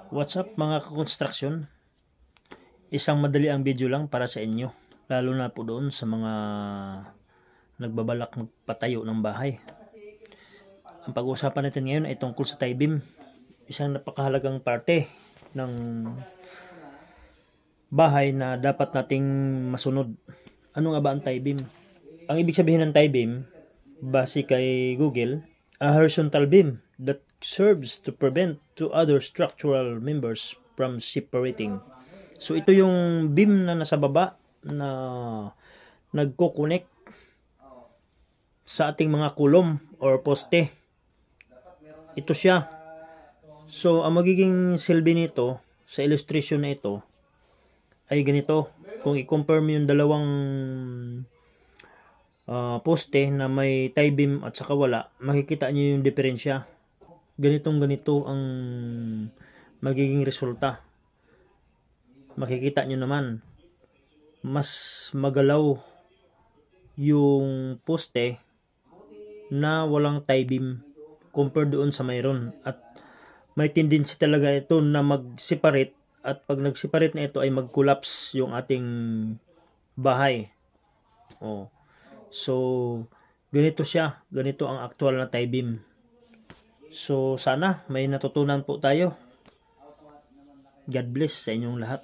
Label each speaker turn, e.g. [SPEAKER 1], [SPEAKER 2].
[SPEAKER 1] What's up mga ka-construction? Isang madali ang video lang para sa inyo, lalo na po doon sa mga nagbabalak magpatayo ng bahay. Ang pag-uusapan natin ngayon ay tungkol sa tie beam, isang napakahalagang parte ng bahay na dapat nating masunod. Ano nga ba ang tie beam? Ang ibig sabihin ng tie beam, base kay Google, a horizontal beam that serves to prevent two other structural members from separating. So ito yung beam na nasa baba na nagko-connect sa ating mga kulom or poste. Ito siya. So ang magiging silbi nito sa illustration na ito ay ganito. Kung i-compare mo yung dalawang poste na may tie beam at saka wala, makikita nyo yung diferensya. Ganito ang magiging resulta. Makikita nyo naman, mas magalaw yung poste na walang tie beam compared doon sa mayroon. At may tendency talaga ito na mag-separate, at pag nag-separate na ito ay mag-collapse yung ating bahay. So, ganito siya. Ganito ang actual na tie beam. So, sana may natutunan po tayo. God bless sa inyong lahat.